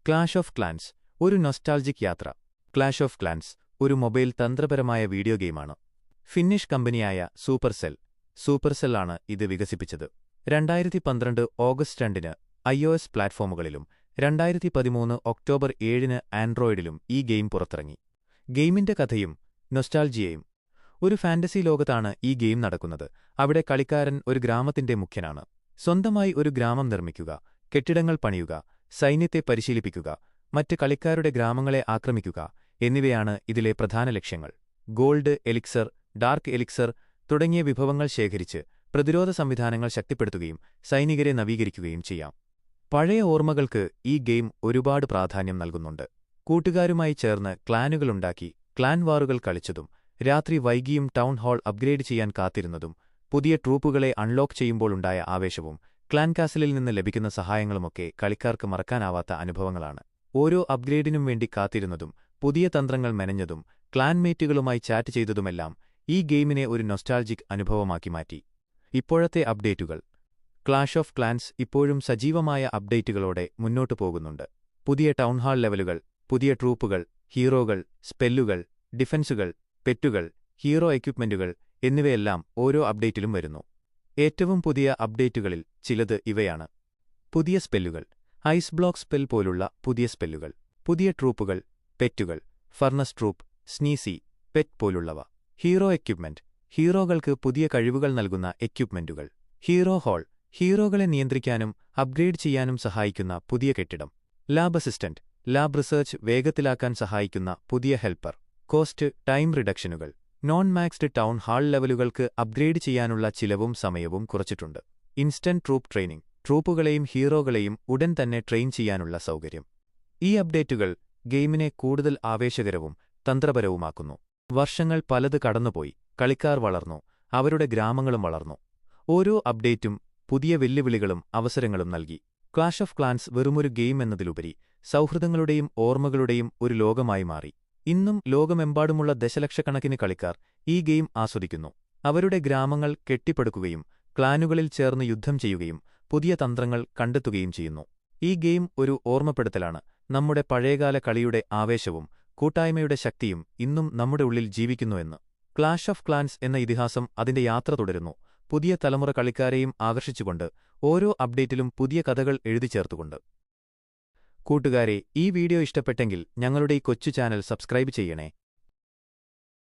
Clash of clans ഒരു nostalgic യാത്ര. Clash of clans ഒരു മൊബൈൽ തന്ത്രപരമായ വീഡിയോ ഗെയിമാണ്. ഫിന്നിഷ് കമ്പനിയായ സൂപ്പർസെൽ ആണ് ഇത് വികസിപ്പിച്ചത്. 2012 ഓഗസ്റ്റ് 2-ന് iOS പ്ലാറ്റ്ഫോമുകളിലും 2013 ഒക്ടോബർ 7-ന് ആൻഡ്രോയിഡിലും ഈ ഗെയിം പുറത്തിറങ്ങി. ഗെയിമിന്റെ കഥയും നൊസ്റ്റാൾജിയയും. ഒരു ഫാന്റസി ലോകത്താണ് ഈ ഗെയിം നടക്കുന്നത്. അവിടെ കളിക്കാരൻ ഒരു ഗ്രാമത്തിന്റെ മുഖ്യനാണ്. സ്വന്തമായി ഒരു ഗ്രാമം നിർമ്മിക്കുക, കെട്ടിടങ്ങൾ പണിയുക, സൈന്യത്തെ പരിശീലിപ്പിക്കുക, മറ്റ് കളിക്കാരുടെ ഗ്രാമങ്ങളെ ആക്രമിക്കുക എന്നിവയാണ് ഇതിലെ പ്രധാന ലക്ഷ്യങ്ങൾ. ഗോൾഡ് എലിക്സർ, ഡാർക്ക് എലിക്സർ തുടങ്ങിയ വിഭവങ്ങൾ ശേഖരിച്ച് പ്രതിരോധ സംവിധാനങ്ങൾ ശക്തിപ്പെടുത്തുകയും സൈനികരെ നവീകരിക്കുകയും ചെയ്യാം. പഴയ ഓർമ്മകൾക്ക് ഈ ഗെയിം ഒരുപാട് പ്രാധാന്യം നൽകുന്നുണ്ട്. കൂട്ടുകാരുമായി ചേർന്ന് ക്ലാനുകളുണ്ടാക്കി ക്ലാൻ വാറുകൾ കളിച്ചതും, രാത്രി വൈകിയും ടൗൺ ഹാൾ അപ്ഗ്രേഡ് ചെയ്യാൻ കാത്തിരുന്നതും, പുതിയ ട്രൂപ്പുകളെ അൺലോക്ക് ചെയ്യുമ്പോഴുണ്ടായ ആവേശവും ക്ലാൻ കാസിലിൽ നിന്ന് ലഭിക്കുന്ന സഹായങ്ങളുമൊക്കെ കളിക്കാർക്ക് മറക്കാനാവാത്ത അനുഭവങ്ങളാണ്. ഓരോ അപ്ഗ്രേഡിനും വേണ്ടി കാത്തിരുന്നതും, പുതിയ തന്ത്രങ്ങൾ മെനഞ്ഞതും, ക്ലാൻമേറ്റുകളുമായി ചാറ്റ് ചെയ്തതുമെല്ലാം ഈ ഗെയിമിനെ ഒരു നൊസ്റ്റാൾജിക് അനുഭവമാക്കി മാറ്റി. ഇപ്പോഴത്തെ അപ്ഡേറ്റുകൾ. ക്ലാഷ് ഓഫ് ക്ലാൻസ് ഇപ്പോഴും സജീവമായ അപ്ഡേറ്റുകളോടെ മുന്നോട്ടു പോകുന്നുണ്ട്. പുതിയ ടൗൺഹാൾ ലെവലുകൾ, പുതിയ ട്രൂപ്പുകൾ, ഹീറോകൾ, സ്പെല്ലുകൾ, ഡിഫൻസുകൾ, പെറ്റുകൾ, ഹീറോ എക്യുപ്മെന്റുകൾ എന്നിവയെല്ലാം ഓരോ അപ്ഡേറ്റിലും വരുന്നു. ഏറ്റവും പുതിയ അപ്ഡേറ്റുകളിൽ ചിലത് ഇവയാണ്. പുതിയ സ്പെല്ലുകൾ. ഐസ് ബ്ലോക്ക് സ്പെൽ പോലുള്ള പുതിയ സ്പെല്ലുകൾ. പുതിയ ട്രൂപ്പുകൾ, പെറ്റുകൾ, ഫർണസ് ട്രൂപ്പ്, സ്നീസി, പെറ്റ് പോലുള്ളവ. Hero equipment. ഹീറോകൾക്ക് പുതിയ കഴിവുകൾ നൽകുന്ന എക്യുപ്മെന്റുകൾ. Hero hall. ഹീറോകളെ നിയന്ത്രിക്കാനും അപ്ഗ്രേഡ് ചെയ്യാനും സഹായിക്കുന്ന പുതിയ കെട്ടിടം. Lab assistant. ലാബ് റിസർച്ച് വേഗത്തിലാക്കാൻ സഹായിക്കുന്ന പുതിയ ഹെൽപ്പർ. കോസ്റ്റ് ടൈം റിഡക്ഷനുകൾ. നോൺ മാക്സ്ഡ് ടൗൺ ഹാൾ ലെവലുകൾക്ക് അപ്ഗ്രേഡ് ചെയ്യാനുള്ള ചിലവും സമയവും കുറച്ചിട്ടുണ്ട്. Instant troop training. ട്രൂപ്പുകളെയും ഹീറോകളെയും ഉടൻ തന്നെ ട്രെയിൻ ചെയ്യാനുള്ള സൗകര്യം. ഈ അപ്ഡേറ്റുകൾ ഗെയിമിനെ കൂടുതൽ ആവേശകരവും തന്ത്രപരവുമാക്കുന്നു. വർഷങ്ങൾ പലത് കടന്നുപോയി. കളിക്കാർ വളർന്നു, അവരുടെ ഗ്രാമങ്ങളും വളർന്നു. ഓരോ അപ്ഡേറ്റും പുതിയ വെല്ലുവിളികളും അവസരങ്ങളും നൽകി. ക്ലാഷ് ഓഫ് ക്ലാൻസ് വെറുമൊരു ഗെയിം എന്നതിലുപരി സൗഹൃദങ്ങളുടെയും ഓർമ്മകളുടെയും ഒരു ലോകമായി മാറി. ഇന്നും ലോകമെമ്പാടുമുള്ള ദശലക്ഷക്കണക്കിന് കളിക്കാർ ഈ ഗെയിം ആസ്വദിക്കുന്നു. അവരുടെ ഗ്രാമങ്ങൾ കെട്ടിപ്പടുക്കുകയും ക്ലാനുകളിൽ ചേർന്ന് യുദ്ധം ചെയ്യുകയും പുതിയ തന്ത്രങ്ങൾ കണ്ടെത്തുകയും ചെയ്യുന്നു. ഈ ഗെയിം ഒരു ഓർമ്മപ്പെടുത്തലാണ്. നമ്മുടെ പഴയകാല കളിയുടെ ആവേശവും കൂട്ടായ്മയുടെ ശക്തിയും ഇന്നും നമ്മുടെ ഉള്ളിൽ ജീവിക്കുന്നുവെന്ന്. ക്ലാഷ് ഓഫ് ക്ലാൻസ് എന്ന ഇതിഹാസം അതിന്റെ യാത്ര തുടരുന്നു, പുതിയ തലമുറ കളിക്കാരെയും ആകർഷിച്ചുകൊണ്ട്, ഓരോ അപ്ഡേറ്റിലും പുതിയ കഥകൾ എഴുതിച്ചേർത്തുകൊണ്ട്. കൂട്ടുകാരെ, ഈ വീഡിയോ ഇഷ്ടപ്പെട്ടെങ്കിൽ ഞങ്ങളുടെ ഈ കൊച്ചു ചാനൽ സബ്സ്ക്രൈബ് ചെയ്യണേ.